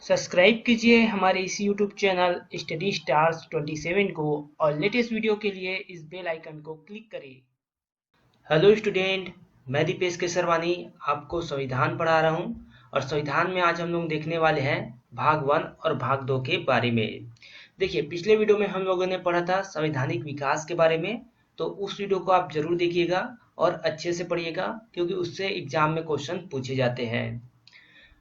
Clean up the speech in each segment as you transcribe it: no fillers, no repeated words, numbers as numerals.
Subscribe कीजिए हमारे इस YouTube चैनल स्टडी स्टार्स 27 को और लेटेस्ट वीडियो के लिए इस बेल आइकन को क्लिक करें। हेलो स्टूडेंट, मैं दीपेश केसरवानी आपको संविधान पढ़ा रहा हूं और संविधान में आज हम लोग देखने वाले हैं भाग 1 और भाग 2 के बारे में। देखिए, पिछले वीडियो में हम लोगों ने पढ़ा था संवैधानिक विकास के बारे में, तो उस वीडियो को आप जरूर देखिएगा और अच्छे से पढ़िएगा क्योंकि उससे एग्जाम में क्वेश्चन पूछे जाते हैं।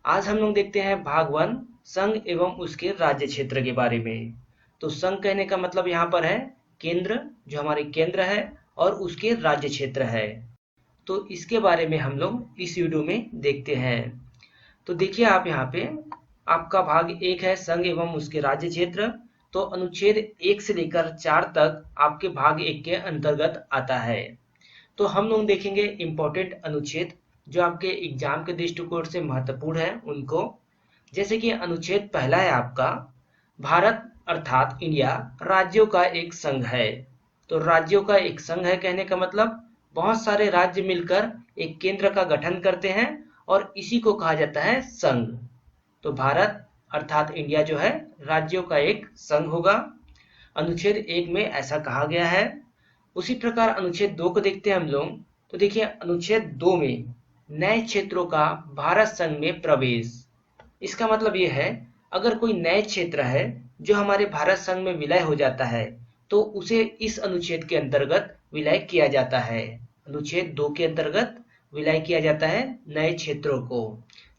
आज हम लोग देखते हैं भाग 1 संघ एवं उसके राज्य क्षेत्र के बारे में। तो संघ कहने का मतलब यहाँ पर है केंद्र, जो हमारे केंद्र है, और उसके राज्य क्षेत्र है। तो इसके बारे में हम लोग इस वीडियो में देखते हैं। तो देखिए, आप यहाँ पे आपका भाग 1 है संघ एवं उसके राज्य क्षेत्र। तो अनुच्छेद 1 से लेकर 4 तक आपके भाग 1 के अंतर्गत आता है। तो हम लोग देखेंगे इम्पोर्टेंट अनुच्छेद जो आपके एग्जाम के दृष्टिकोण से महत्वपूर्ण है उनको। जैसे कि अनुच्छेद पहला है आपका, भारत अर्थात इंडिया राज्यों का एक संघ है। तो राज्यों का एक संघ है कहने का मतलब बहुत सारे राज्य मिलकर एक केंद्र का गठन करते हैं और इसी को कहा जाता है संघ। तो भारत अर्थात इंडिया जो है राज्यों का एक संघ होगा। अनुच्छेद 1 में ऐसा कहा गया है। उसी प्रकार अनुच्छेद 2 को देखते हैं हम लोग। तो देखिए, अनुच्छेद 2 में नए क्षेत्रों का भारत संघ में प्रवेश। इसका मतलब ये है, अगर कोई नए क्षेत्र है जो हमारे भारत संघ में विलय हो जाता है तो उसे इस अनुच्छेद के अंतर्गत विलय किया जाता है। अनुच्छेद 2 के अंतर्गत विलय किया जाता है नए क्षेत्रों को।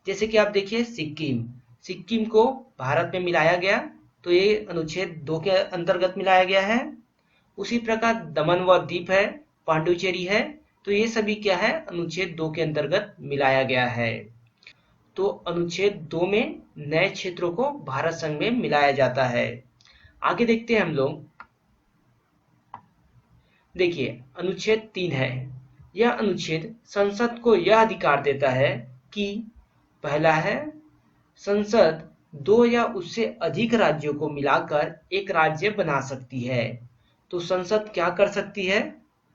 जैसे कि आप देखिए, सिक्किम को भारत में मिलाया गया, तो ये अनुच्छेद 2 के अंतर्गत मिलाया गया है। उसी प्रकार दमन व दीप है, पांडुचेरी है, तो ये सभी क्या है, अनुच्छेद 2 के अंतर्गत मिलाया गया है। तो अनुच्छेद 2 में नए क्षेत्रों को भारत संघ में मिलाया जाता है। आगे देखते हैं हम लोग। देखिए, अनुच्छेद 3 है। यह अनुच्छेद संसद को यह अधिकार देता है कि पहला है, संसद 2 या उससे अधिक राज्यों को मिलाकर एक राज्य बना सकती है। तो संसद क्या कर सकती है,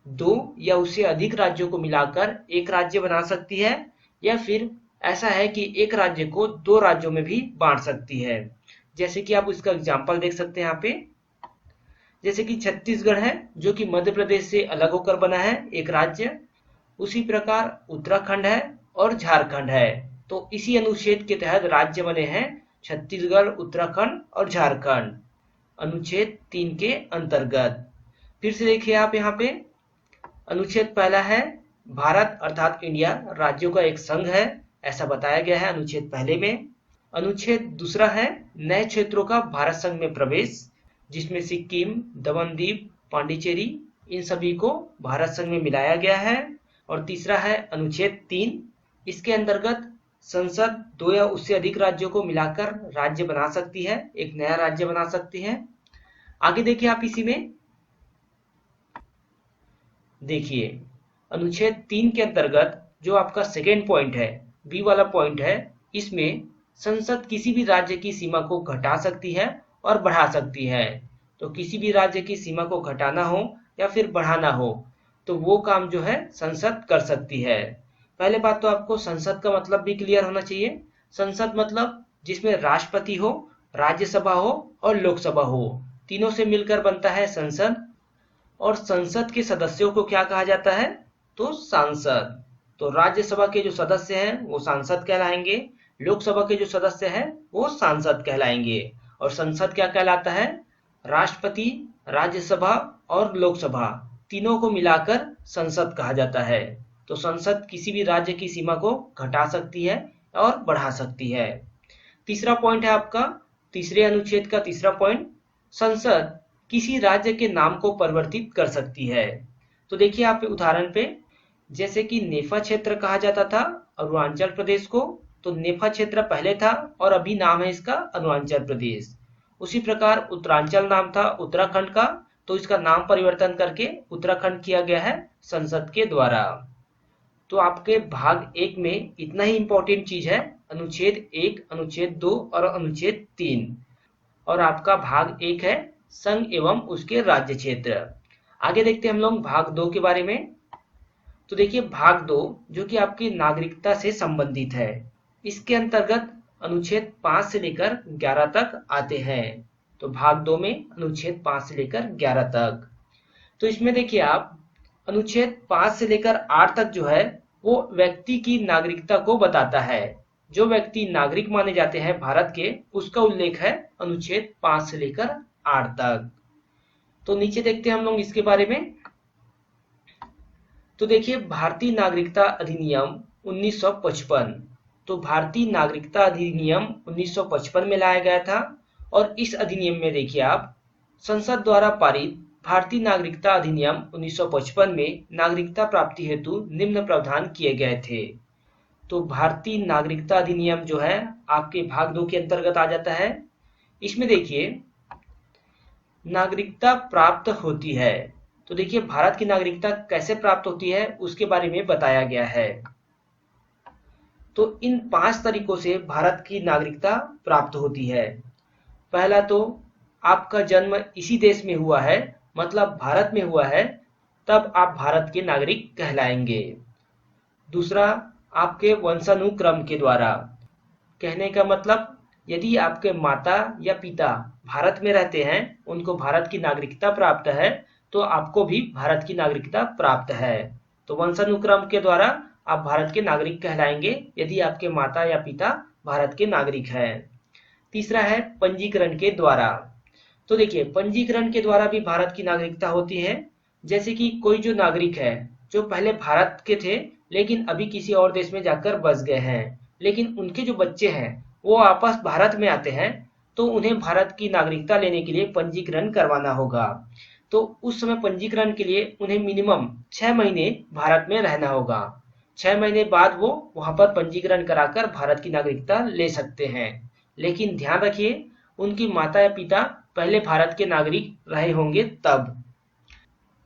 2 या उससे अधिक राज्यों को मिलाकर एक राज्य बना सकती है, या फिर ऐसा है कि एक राज्य को 2 राज्यों में भी बांट सकती है। जैसे कि आप इसका एग्जाम्पल देख सकते हैं यहाँ पे। जैसे कि छत्तीसगढ़ है जो कि मध्य प्रदेश से अलग होकर बना है एक राज्य। उसी प्रकार उत्तराखंड है और झारखंड है। तो इसी अनुच्छेद के तहत राज्य बने हैं छत्तीसगढ़, उत्तराखंड और झारखंड, अनुच्छेद 3 के अंतर्गत। फिर से देखिए आप यहाँ पे, अनुच्छेद पहला है भारत अर्थात इंडिया राज्यों का एक संघ है, ऐसा बताया गया है अनुच्छेद पहले में। अनुच्छेद दूसरा है नए क्षेत्रों का भारत संघ में प्रवेश, जिसमें सिक्किम, दमन दीप, पांडिचेरी, इन सभी को भारत संघ में मिलाया गया है। और तीसरा है अनुच्छेद 3, इसके अंतर्गत संसद 2 या उससे अधिक राज्यों को मिलाकर राज्य बना सकती है, एक नया राज्य बना सकती है। आगे देखिए आप इसी में देखिए, अनुच्छेद 3 के अंतर्गत जो आपका सेकेंड पॉइंट है, बी वाला पॉइंट है, इसमें संसद किसी भी राज्य की सीमा को घटा सकती है और बढ़ा सकती है। तो किसी भी राज्य की सीमा को घटाना हो या फिर बढ़ाना हो तो वो काम जो है संसद कर सकती है। पहले बात तो आपको संसद का मतलब भी क्लियर होना चाहिए। संसद मतलब जिसमें राष्ट्रपति हो, राज्यसभा हो और लोकसभा हो, तीनों से मिलकर बनता है संसद। और संसद के सदस्यों को क्या कहा जाता है, तो सांसद। तो राज्यसभा के जो सदस्य हैं वो सांसद कहलाएंगे, लोकसभा के जो सदस्य हैं वो सांसद कहलाएंगे। और संसद क्या कहलाता है, राष्ट्रपति, राज्यसभा और लोकसभा तीनों को मिलाकर संसद कहा जाता है। तो संसद किसी भी राज्य की सीमा को घटा सकती है और बढ़ा सकती है। तीसरा पॉइंट है आपका, तीसरे अनुच्छेद का तीसरा पॉइंट, संसद किसी राज्य के नाम को परिवर्तित कर सकती है। तो देखिए आप उदाहरण पे, जैसे कि नेफा क्षेत्र कहा जाता था अरुणाचल प्रदेश को, तो नेफा क्षेत्र पहले था और अभी नाम है इसका अरुणाचल प्रदेश। उसी प्रकार उत्तरांचल नाम था उत्तराखंड का, तो इसका नाम परिवर्तन करके उत्तराखंड किया गया है संसद के द्वारा। तो आपके भाग 1 में इतना ही इंपॉर्टेंट चीज है, अनुच्छेद 1, अनुच्छेद 2 और अनुच्छेद 3। और आपका भाग 1 है संघ एवं उसके राज्य क्षेत्र। आगे देखते हैं हम लोग भाग 2 के बारे में। तो देखिए भाग 2 जो कि आपकी नागरिकता से संबंधित है, इसके अंतर्गत अनुच्छेद 5 से लेकर 11 तक आते हैं। तो भाग 2 में अनुच्छेद 5 से लेकर 11 तक। तो इसमें देखिए आप अनुच्छेद 5 से लेकर 8 तक जो है वो व्यक्ति की नागरिकता को बताता है। जो व्यक्ति नागरिक माने जाते हैं भारत के, उसका उल्लेख है अनुच्छेद 5 से लेकर 8 तक। तो नीचे देखते हैं हम लोग इसके बारे में। तो देखिए भारतीय नागरिकता अधिनियम 1955। तो भारतीय नागरिकता अधिनियम 1955 में लाया गया था और इस अधिनियम में देखिए आप संसद द्वारा पारित भारतीय नागरिकता अधिनियम 1955 में नागरिकता प्राप्ति हेतु निम्न प्रावधान किए गए थे। तो भारतीय नागरिकता अधिनियम जो है आपके भाग 2 के अंतर्गत आ जाता है। इसमें देखिए नागरिकता प्राप्त होती है। तो देखिए भारत की नागरिकता कैसे प्राप्त होती है उसके बारे में बताया गया है। तो इन 5 तरीकों से भारत की नागरिकता प्राप्त होती है। पहला तो आपका जन्म इसी देश में हुआ है, मतलब भारत में हुआ है, तब आप भारत के नागरिक कहलाएंगे। दूसरा आपके वंशानुक्रम के द्वारा। कहने का मतलब यदि आपके माता या पिता भारत में रहते हैं, उनको भारत की नागरिकता प्राप्त है, तो आपको भी भारत की नागरिकता प्राप्त है। तो वंशानुक्रम के द्वारा आप भारत के नागरिक कहलाएंगे यदि आपके माता या पिता भारत के नागरिक हैं। तीसरा है पंजीकरण के द्वारा। तो देखिए पंजीकरण के द्वारा भी भारत की नागरिकता होती है। जैसे कि कोई जो नागरिक है जो पहले भारत के थे लेकिन अभी किसी और देश में जाकर बस गए हैं, लेकिन उनके जो बच्चे हैं वो वापस भारत में आते हैं, तो उन्हें भारत की नागरिकता लेने के लिए पंजीकरण करवाना होगा। तो उस समय पंजीकरण के लिए उन्हें मिनिमम 6 महीने भारत में रहना होगा। 6 महीने बाद वो वहां पर पंजीकरण कराकर भारत की नागरिकता ले सकते हैं। लेकिन ध्यान रखिए उनकी माता या पिता पहले भारत के नागरिक रहे होंगे तब।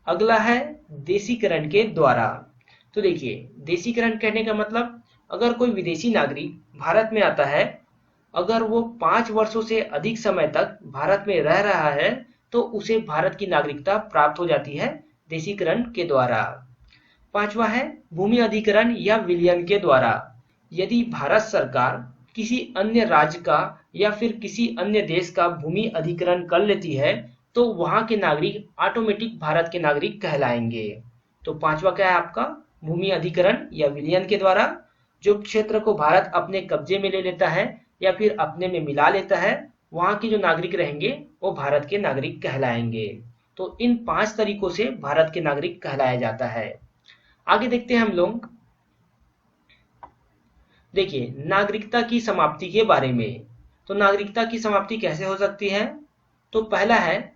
अगला है देशीकरण के द्वारा। तो देखिए देशीकरण कहने का मतलब अगर कोई विदेशी नागरिक भारत में आता है, अगर वो 5 वर्षों से अधिक समय तक भारत में रह रहा है, तो उसे भारत की नागरिकता प्राप्त हो जाती है देशीकरण के द्वारा। पांचवा है भूमि अधिग्रहण या विलयन के द्वारा। यदि भारत सरकार किसी अन्य राज्य का या फिर किसी अन्य देश का भूमि अधिग्रहण कर लेती है, तो वहां के नागरिक ऑटोमेटिक भारत के नागरिक कहलाएंगे। तो पांचवा क्या है आपका भूमि अधिग्रहण या विलयन के द्वारा। जो क्षेत्र को भारत अपने कब्जे में ले लेता है या फिर अपने में मिला लेता है, वहां के जो नागरिक रहेंगे वो भारत के नागरिक कहलाएंगे। तो इन 5 तरीकों से भारत के नागरिक कहलाया जाता है। आगे देखते हैं हम लोग। देखिए नागरिकता की समाप्ति के बारे में। तो नागरिकता की समाप्ति कैसे हो सकती है? तो पहला है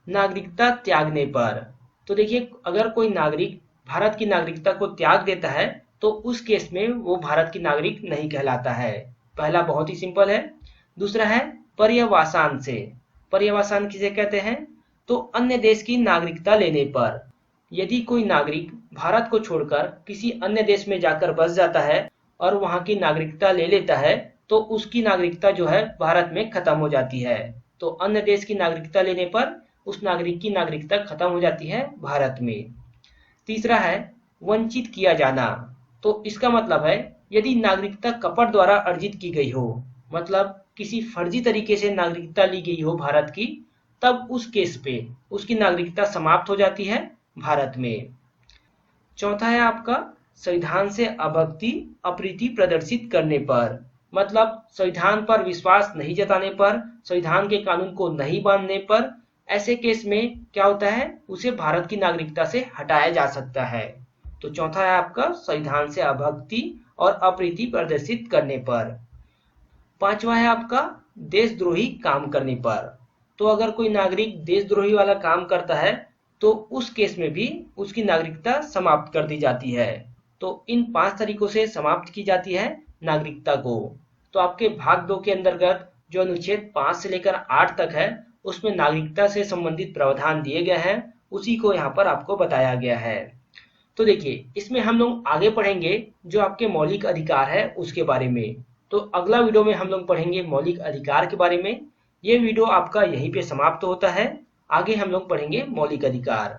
नागरिकता त्यागने पर। तो देखिए अगर कोई नागरिक भारत की नागरिकता को त्याग देता है तो उस केस में वो भारत की नागरिक नहीं कहलाता है। पहला बहुत ही सिंपल है। दूसरा है पर्यवसान से। पर्यवसान किसे कहते हैं? तो अन्य देश की नागरिकता लेने पर। यदि कोई नागरिक भारत को छोड़कर किसी अन्य देश में जाकर बस जाता है और वहां की नागरिकता ले लेता है, तो उसकी नागरिकता जो है भारत में खत्म हो जाती है। तो अन्य देश की नागरिकता लेने पर उस नागरिक की नागरिकता खत्म हो जाती है भारत में। तीसरा है वंचित किया जाना। तो इसका मतलब है यदि नागरिकता कपट द्वारा अर्जित की गई हो, मतलब किसी फर्जी तरीके से नागरिकता ली गई हो भारत की, तब उस केस पे उसकी नागरिकता समाप्त हो जाती है भारत में। चौथा है आपका संविधान से अभक्ति अप्रीति प्रदर्शित करने पर। मतलब संविधान पर विश्वास नहीं जताने पर, संविधान के कानून को नहीं मानने पर, ऐसे केस में क्या होता है उसे भारत की नागरिकता से हटाया जा सकता है। तो चौथा है आपका संविधान से अभक्ति और अप्रीति प्रदर्शित करने पर। पांचवा है आपका देशद्रोही काम करने पर। तो अगर कोई नागरिक देशद्रोही वाला काम करता है तो उस केस में भी उसकी नागरिकता समाप्त कर दी जाती है। तो इन 5 तरीकों से समाप्त की जाती है नागरिकता को। तो आपके भाग 2 के अंतर्गत जो अनुच्छेद 5 से लेकर 8 तक है उसमें नागरिकता से संबंधित प्रावधान दिए गए हैं, उसी को यहाँ पर आपको बताया गया है। तो देखिए इसमें हम लोग आगे पढ़ेंगे जो आपके मौलिक अधिकार है उसके बारे में। तो अगला वीडियो में हम लोग पढ़ेंगे मौलिक अधिकार के बारे में। ये वीडियो आपका यहीं पे समाप्त होता है। आगे हम लोग पढ़ेंगे मौलिक अधिकार।